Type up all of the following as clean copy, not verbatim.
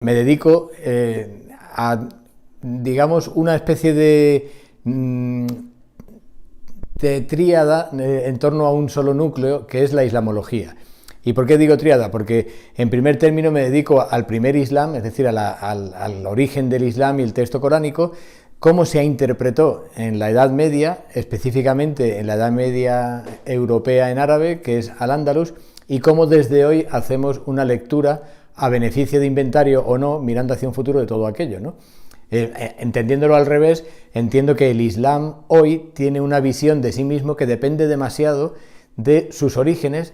Me dedico a, digamos, una especie de tríada en torno a un solo núcleo, que es la islamología. ¿Y por qué digo tríada? Porque en primer término me dedico al primer Islam, es decir, al origen del Islam y el texto coránico, cómo se interpretó en la Edad Media, específicamente en la Edad Media europea en árabe, que es Al-Ándalus, y cómo desde hoy hacemos una lectura a beneficio de inventario o no, mirando hacia un futuro de todo aquello, ¿no? Entendiéndolo al revés, entiendo que el Islam hoy tiene una visión de sí mismo que depende demasiado de sus orígenes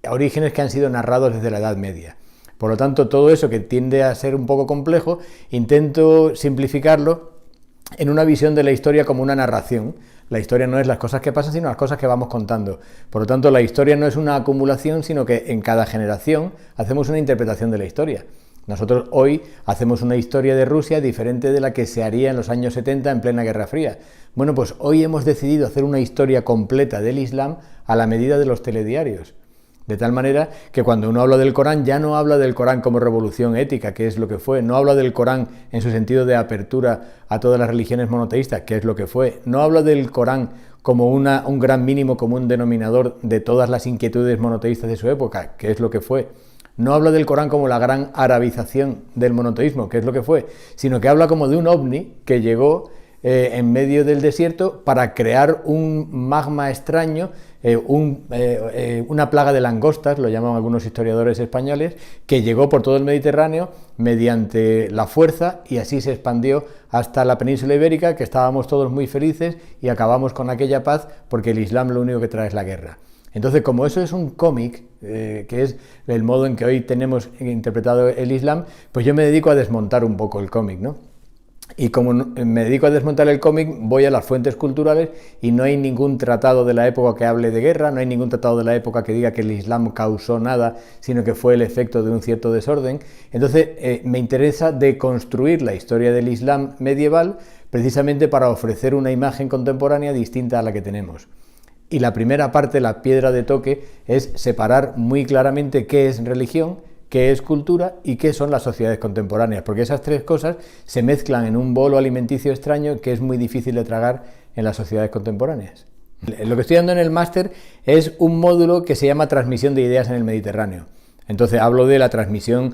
que han sido narrados desde la Edad Media. Por lo tanto, todo eso que tiende a ser un poco complejo, intento simplificarlo en una visión de la historia como una narración. La historia no es las cosas que pasan, sino las cosas que vamos contando. Por lo tanto, la historia no es una acumulación, sino que en cada generación hacemos una interpretación de la historia. Nosotros hoy hacemos una historia de Rusia diferente de la que se haría en los años 70 en plena Guerra Fría. Bueno, pues hoy hemos decidido hacer una historia completa del Islam a la medida de los telediarios. De tal manera que cuando uno habla del Corán, ya no habla del Corán como revolución ética, que es lo que fue, no habla del Corán en su sentido de apertura a todas las religiones monoteístas, que es lo que fue, no habla del Corán como un gran mínimo común denominador de todas las inquietudes monoteístas de su época, que es lo que fue. No habla del Corán como la gran arabización del monoteísmo, que es lo que fue, sino que habla como de un ovni que llegó en medio del desierto para crear un magma extraño, una plaga de langostas, lo llaman algunos historiadores españoles, que llegó por todo el Mediterráneo mediante la fuerza y así se expandió hasta la península ibérica, que estábamos todos muy felices y acabamos con aquella paz porque el Islam lo único que trae es la guerra. Entonces, como eso es un cómic, que es el modo en que hoy tenemos interpretado el Islam, pues yo me dedico a desmontar un poco el cómic, ¿no? Y como me dedico a desmontar el cómic, voy a las fuentes culturales y no hay ningún tratado de la época que hable de guerra, no hay ningún tratado de la época que diga que el Islam causó nada, sino que fue el efecto de un cierto desorden. Entonces me interesa deconstruir la historia del Islam medieval precisamente para ofrecer una imagen contemporánea distinta a la que tenemos. Y la primera parte, la piedra de toque, es separar muy claramente qué es religión, qué es cultura y qué son las sociedades contemporáneas, porque esas tres cosas se mezclan en un bolo alimenticio extraño que es muy difícil de tragar en las sociedades contemporáneas. Lo que estoy dando en el máster es un módulo que se llama Transmisión de Ideas en el Mediterráneo. Entonces hablo de la transmisión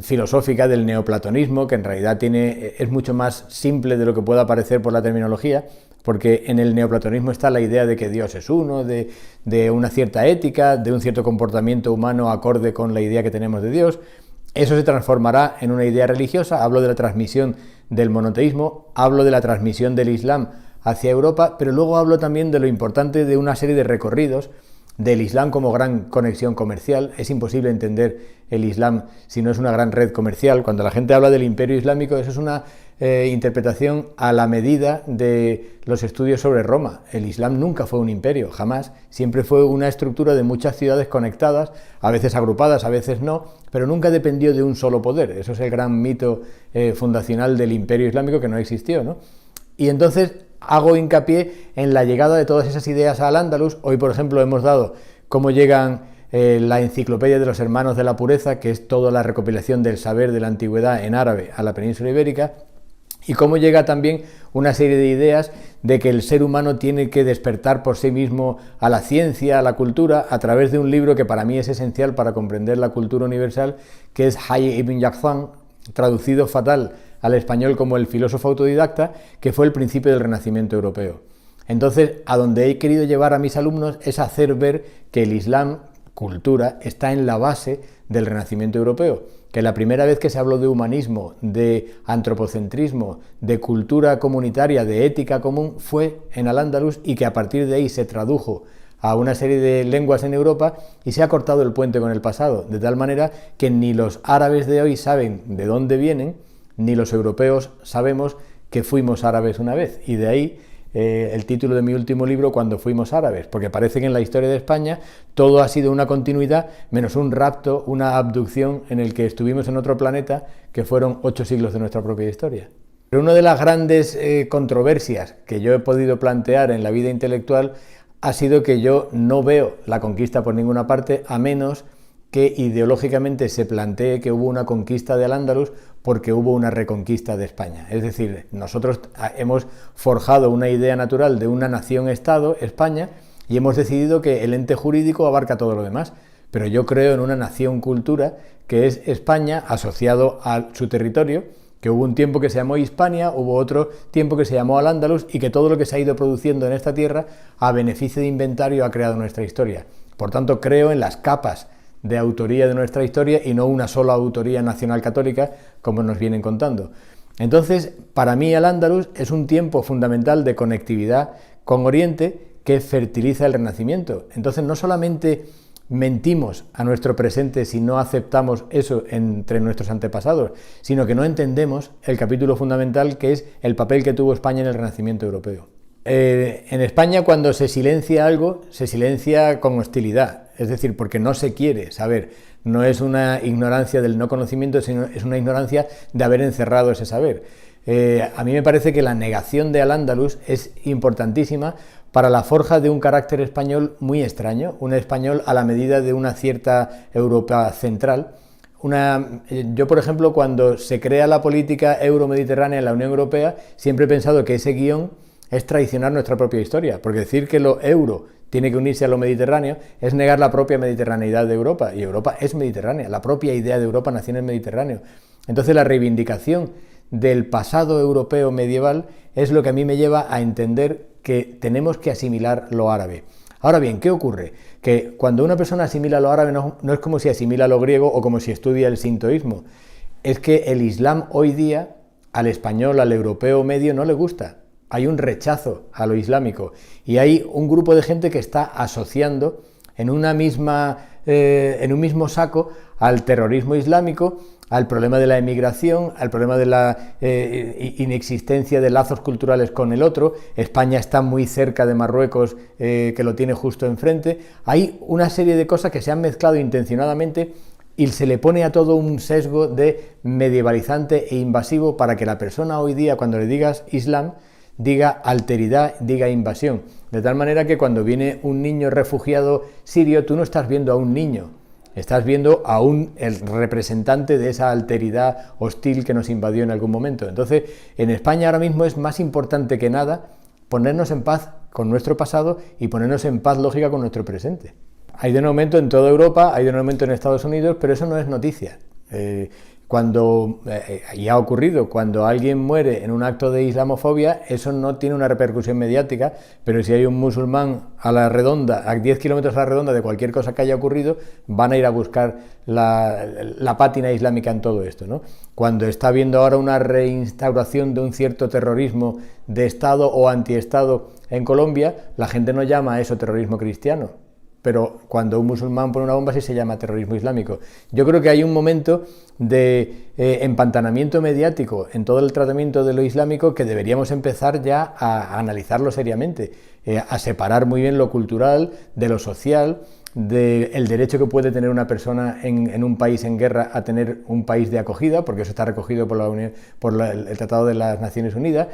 filosófica del neoplatonismo, que en realidad es mucho más simple de lo que pueda parecer por la terminología, porque en el neoplatonismo está la idea de que Dios es uno, de una cierta ética, de un cierto comportamiento humano acorde con la idea que tenemos de Dios. Eso se transformará en una idea religiosa. Hablo de la transmisión del monoteísmo, hablo de la transmisión del Islam hacia Europa, pero luego hablo también de lo importante de una serie de recorridos del Islam como gran conexión comercial. Es imposible entender el Islam si no es una gran red comercial. Cuando la gente habla del imperio islámico, eso es una interpretación a la medida de los estudios sobre Roma. El Islam nunca fue un imperio, jamás. Siempre fue una estructura de muchas ciudades conectadas, a veces agrupadas, a veces no, pero nunca dependió de un solo poder. Eso es el gran mito fundacional del imperio islámico, que no existió, ¿no? Y entonces hago hincapié en la llegada de todas esas ideas al Al-Ándalus. Hoy, por ejemplo, hemos dado cómo llegan la enciclopedia de los hermanos de la pureza, que es toda la recopilación del saber de la antigüedad en árabe a la península ibérica, y cómo llega también una serie de ideas de que el ser humano tiene que despertar por sí mismo a la ciencia, a la cultura, a través de un libro que para mí es esencial para comprender la cultura universal, que es Hayy ibn Yaqzan, traducido fatal al español como el filósofo autodidacta, que fue el principio del Renacimiento europeo. Entonces, a donde he querido llevar a mis alumnos es hacer ver que el Islam, cultura, está en la base del Renacimiento europeo, que la primera vez que se habló de humanismo, de antropocentrismo, de cultura comunitaria, de ética común, fue en Al-Ándalus, y que a partir de ahí se tradujo a una serie de lenguas en Europa y se ha cortado el puente con el pasado, de tal manera que ni los árabes de hoy saben de dónde vienen, ni los europeos sabemos que fuimos árabes una vez, y de ahí el título de mi último libro, Cuando fuimos árabes, porque parece que en la historia de España todo ha sido una continuidad, menos un rapto, una abducción en el que estuvimos en otro planeta, que fueron 8 siglos de nuestra propia historia. Pero una de las grandes controversias que yo he podido plantear en la vida intelectual ha sido que yo no veo la conquista por ninguna parte, a menos que ideológicamente se plantee que hubo una conquista de Al-Ándalus porque hubo una reconquista de España. Es decir, nosotros hemos forjado una idea natural de una nación-estado, España, y hemos decidido que el ente jurídico abarca todo lo demás. Pero yo creo en una nación-cultura que es España asociado a su territorio, que hubo un tiempo que se llamó Hispania, hubo otro tiempo que se llamó Al-Ándalus, y que todo lo que se ha ido produciendo en esta tierra a beneficio de inventario ha creado nuestra historia. Por tanto, creo en las capas de autoría de nuestra historia y no una sola autoría nacional católica, como nos vienen contando. Entonces, para mí Al-Ándalus es un tiempo fundamental de conectividad con Oriente que fertiliza el Renacimiento. Entonces, no solamente mentimos a nuestro presente si no aceptamos eso entre nuestros antepasados, sino que no entendemos el capítulo fundamental que es el papel que tuvo España en el Renacimiento europeo. En España, cuando se silencia algo, se silencia con hostilidad, es decir, porque no se quiere saber. No es una ignorancia del no conocimiento, sino es una ignorancia de haber encerrado ese saber. A mí me parece que la negación de Al-Ándalus es importantísima para la forja de un carácter español muy extraño, un español a la medida de una cierta Europa central. Yo, por ejemplo, cuando se crea la política euromediterránea en la Unión Europea, siempre he pensado que ese guión es traicionar nuestra propia historia, porque decir que lo euro tiene que unirse a lo mediterráneo es negar la propia mediterraneidad de Europa, y Europa es mediterránea, la propia idea de Europa nació en el Mediterráneo. Entonces la reivindicación del pasado europeo medieval es lo que a mí me lleva a entender que tenemos que asimilar lo árabe. Ahora bien, ¿qué ocurre? Que cuando una persona asimila lo árabe no es como si asimila lo griego o como si estudia el sintoísmo, es que el Islam hoy día al español, al europeo medio no le gusta. Hay un rechazo a lo islámico y hay un grupo de gente que está asociando en un mismo saco al terrorismo islámico, al problema de la emigración, al problema de la inexistencia de lazos culturales con el otro. España está muy cerca de Marruecos, que lo tiene justo enfrente. Hay una serie de cosas que se han mezclado intencionadamente y se le pone a todo un sesgo de medievalizante e invasivo para que la persona hoy día, cuando le digas Islam, diga alteridad, diga invasión. De tal manera que cuando viene un niño refugiado sirio, tú no estás viendo a un niño, estás viendo a el representante de esa alteridad hostil que nos invadió en algún momento. Entonces, en España ahora mismo es más importante que nada ponernos en paz con nuestro pasado y ponernos en paz lógica con nuestro presente. Hay de un aumento en toda Europa, hay de un aumento en Estados Unidos, pero eso no es noticia. Y ha ocurrido, cuando alguien muere en un acto de islamofobia, eso no tiene una repercusión mediática, pero si hay un musulmán a la redonda, a 10 kilómetros a la redonda de cualquier cosa que haya ocurrido, van a ir a buscar la pátina islámica en todo esto, ¿no? Cuando está habiendo ahora una reinstauración de un cierto terrorismo de Estado o antiestado en Colombia, la gente no llama a eso terrorismo cristiano. Pero cuando un musulmán pone una bomba sí se llama terrorismo islámico. Yo creo que hay un momento de empantanamiento mediático en todo el tratamiento de lo islámico que deberíamos empezar ya a analizarlo seriamente, a separar muy bien lo cultural de lo social, del derecho que puede tener una persona en un país en guerra a tener un país de acogida, porque eso está recogido por el Tratado de las Naciones Unidas,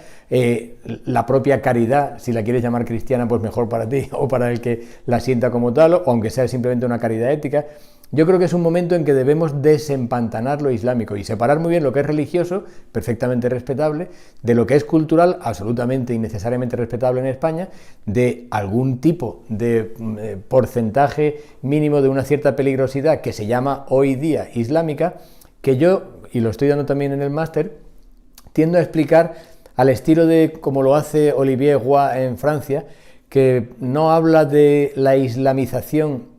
la propia caridad, si la quieres llamar cristiana, pues mejor para ti o para el que la sienta como tal, o aunque sea simplemente una caridad ética. Yo creo que es un momento en que debemos desempantanar lo islámico y separar muy bien lo que es religioso, perfectamente respetable, de lo que es cultural, absolutamente y necesariamente respetable en España, de algún tipo de porcentaje mínimo de una cierta peligrosidad que se llama hoy día islámica, que yo, y lo estoy dando también en el máster, tiendo a explicar al estilo de como lo hace Olivier Roy en Francia, que no habla de la islamización.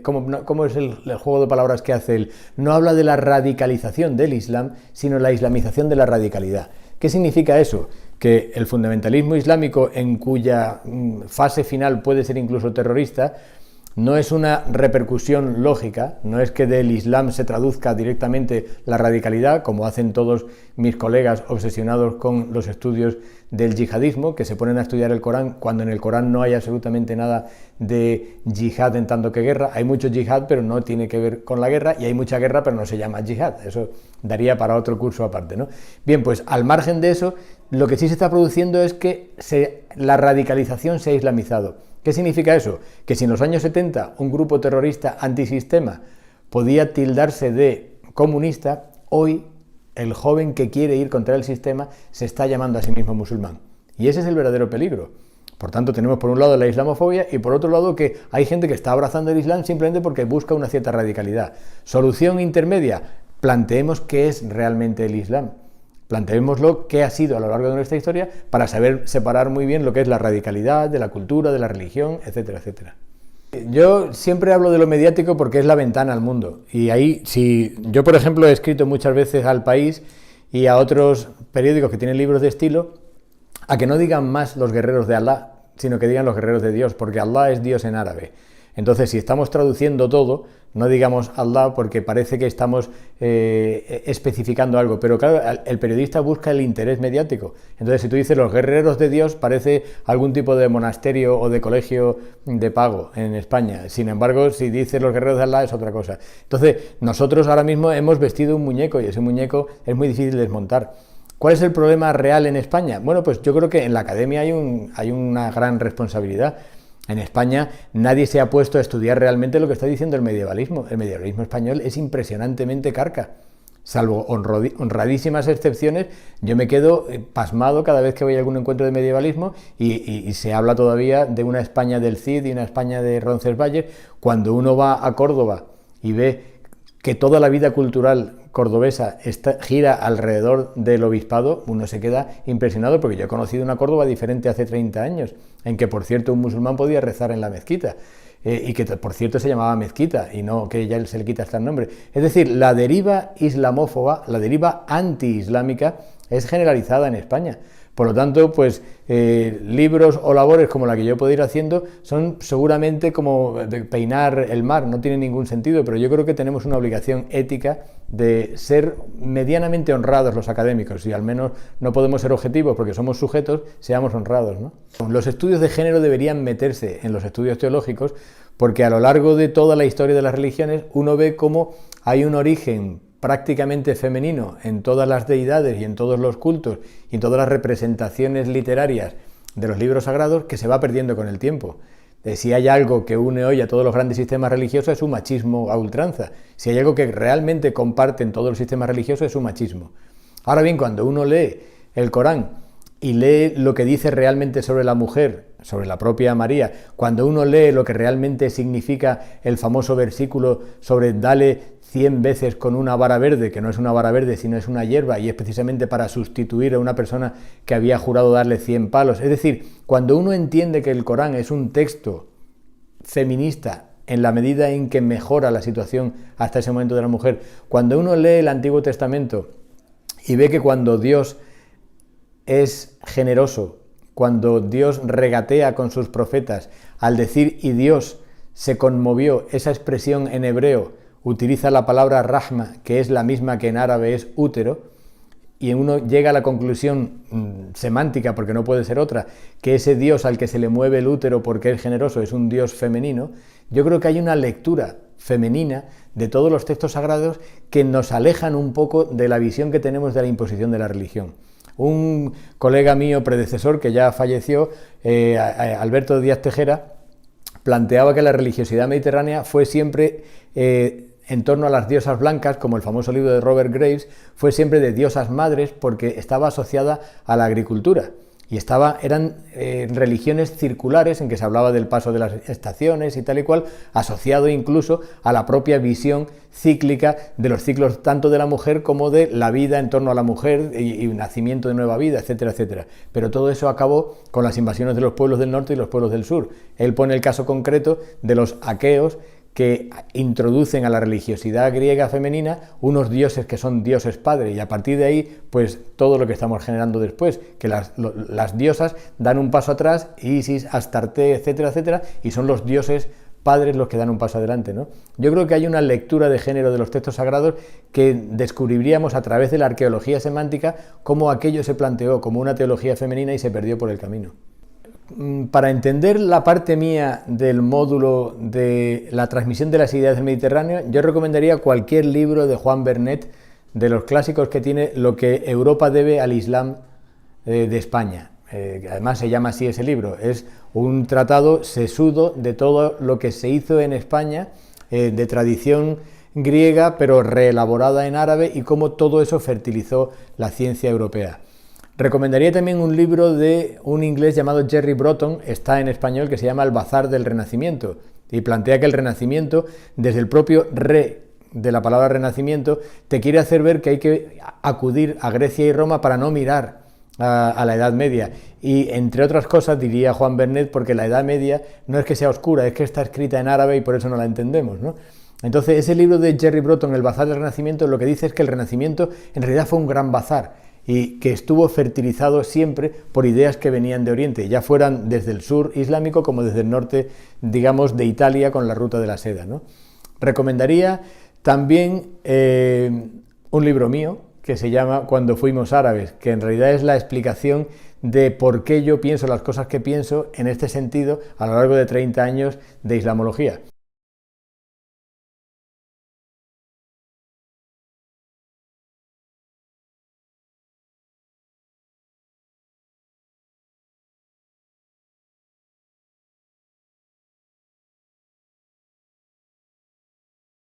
¿Cómo es el juego de palabras que hace él? No habla de la radicalización del Islam, sino la islamización de la radicalidad. ¿Qué significa eso? Que el fundamentalismo islámico, en cuya fase final puede ser incluso terrorista, no es una repercusión lógica, no es que del Islam se traduzca directamente la radicalidad, como hacen todos mis colegas obsesionados con los estudios del yihadismo, que se ponen a estudiar el Corán cuando en el Corán no hay absolutamente nada de yihad en tanto que guerra. Hay mucho yihad, pero no tiene que ver con la guerra, y hay mucha guerra, pero no se llama yihad. Eso daría para otro curso aparte, ¿no? Bien, pues al margen de eso, lo que sí se está produciendo es que la radicalización se ha islamizado. ¿Qué significa eso? Que si en los años 70 un grupo terrorista antisistema podía tildarse de comunista, hoy el joven que quiere ir contra el sistema se está llamando a sí mismo musulmán. Y ese es el verdadero peligro. Por tanto, tenemos por un lado la islamofobia y por otro lado que hay gente que está abrazando el Islam simplemente porque busca una cierta radicalidad. Solución intermedia, planteemos qué es realmente el Islam. Planteémoslo qué ha sido a lo largo de nuestra historia para saber separar muy bien lo que es la radicalidad de la cultura, de la religión, etcétera, etcétera. Yo siempre hablo de lo mediático porque es la ventana al mundo. Y ahí, si yo por ejemplo he escrito muchas veces al País y a otros periódicos que tienen libros de estilo, a que no digan más los guerreros de Alá, sino que digan los guerreros de Dios, porque Alá es Dios en árabe. Entonces, si estamos traduciendo todo, no digamos Allah porque parece que estamos especificando algo, pero claro, el periodista busca el interés mediático. Entonces, si tú dices los guerreros de Dios, parece algún tipo de monasterio o de colegio de pago en España. Sin embargo, si dices los guerreros de Allah es otra cosa. Entonces, nosotros ahora mismo hemos vestido un muñeco y ese muñeco es muy difícil de desmontar. ¿Cuál es el problema real en España? Bueno, pues yo creo que en la academia hay una gran responsabilidad. En España nadie se ha puesto a estudiar realmente lo que está diciendo el medievalismo. El medievalismo español es impresionantemente carca. Salvo honradísimas excepciones, yo me quedo pasmado cada vez que voy a algún encuentro de medievalismo y se habla todavía de una España del Cid y una España de Roncesvalles. Cuando uno va a Córdoba y ve que toda la vida cultural cordobesa gira alrededor del obispado, uno se queda impresionado, porque yo he conocido una Córdoba diferente hace 30 años, en que por cierto un musulmán podía rezar en la mezquita, y que por cierto se llamaba mezquita, y no que ya se le quita hasta el nombre. Es decir, la deriva islamófoba, la deriva anti-islámica es generalizada en España. Por lo tanto, pues libros o labores como la que yo puedo ir haciendo son seguramente como de peinar el mar, no tiene ningún sentido, pero yo creo que tenemos una obligación ética de ser medianamente honrados los académicos, y al menos no podemos ser objetivos porque somos sujetos, seamos honrados, ¿no? Los estudios de género deberían meterse en los estudios teológicos porque a lo largo de toda la historia de las religiones uno ve cómo hay un origen prácticamente femenino en todas las deidades y en todos los cultos y en todas las representaciones literarias de los libros sagrados, que se va perdiendo con el tiempo. Si hay algo que une hoy a todos los grandes sistemas religiosos es su machismo a ultranza. Si hay algo que realmente comparten todos los sistemas religiosos es su machismo. Ahora bien, cuando uno lee el Corán y lee lo que dice realmente sobre la mujer, sobre la propia María, cuando uno lee lo que realmente significa el famoso versículo sobre dale 100 veces con una vara verde, que no es una vara verde, sino es una hierba, y es precisamente para sustituir a una persona que había jurado darle 100 palos. Es decir, cuando uno entiende que el Corán es un texto feminista en la medida en que mejora la situación hasta ese momento de la mujer, cuando uno lee el Antiguo Testamento y ve que cuando Dios es generoso, cuando Dios regatea con sus profetas, al decir y Dios se conmovió, esa expresión en hebreo utiliza la palabra rahma, que es la misma que en árabe es útero, y uno llega a la conclusión semántica, porque no puede ser otra, que ese Dios al que se le mueve el útero porque es generoso es un Dios femenino. Yo creo que hay una lectura femenina de todos los textos sagrados que nos alejan un poco de la visión que tenemos de la imposición de la religión. Un colega mío predecesor que ya falleció, Alberto Díaz Tejera, planteaba que la religiosidad mediterránea fue siempre en torno a las diosas blancas, como el famoso libro de Robert Graves, fue siempre de diosas madres porque estaba asociada a la agricultura. Y eran religiones circulares en que se hablaba del paso de las estaciones y tal y cual, asociado incluso a la propia visión cíclica de los ciclos tanto de la mujer como de la vida en torno a la mujer y nacimiento de nueva vida, etcétera, etcétera. Pero todo eso acabó con las invasiones de los pueblos del norte y los pueblos del sur. Él pone el caso concreto de los aqueos, que introducen a la religiosidad griega femenina unos dioses que son dioses padre, y a partir de ahí pues todo lo que estamos generando después, que las diosas dan un paso atrás, Isis, Astarte, etcétera, etcétera, y son los dioses padres los que dan un paso adelante, ¿no? Yo creo que hay una lectura de género de los textos sagrados que descubriríamos a través de la arqueología semántica cómo aquello se planteó como una teología femenina y se perdió por el camino. Para entender la parte mía del módulo de la transmisión de las ideas del Mediterráneo, yo recomendaría cualquier libro de Juan Bernet, de los clásicos que tiene Lo que Europa debe al Islam de España. además se llama así ese libro, es un tratado sesudo de todo lo que se hizo en España, de tradición griega, pero reelaborada en árabe, y cómo todo eso fertilizó la ciencia europea. Recomendaría también un libro de un inglés llamado Jerry Bruton, está en español, que se llama El Bazar del Renacimiento, y plantea que el Renacimiento, desde el propio de la palabra Renacimiento, te quiere hacer ver que hay que acudir a Grecia y Roma para no mirar a la Edad Media. Y entre otras cosas, diría Juan Bernet, porque la Edad Media no es que sea oscura, es que está escrita en árabe y por eso no la entendemos, ¿no? Entonces, ese libro de Jerry Bruton, El Bazar del Renacimiento, lo que dice es que el Renacimiento en realidad fue un gran bazar y que estuvo fertilizado siempre por ideas que venían de Oriente, ya fueran desde el sur islámico como desde el norte, digamos, de Italia con la ruta de la seda, ¿no? Recomendaría también un libro mío que se llama Cuando fuimos árabes, que en realidad es la explicación de por qué yo pienso las cosas que pienso en este sentido a lo largo de 30 años de islamología.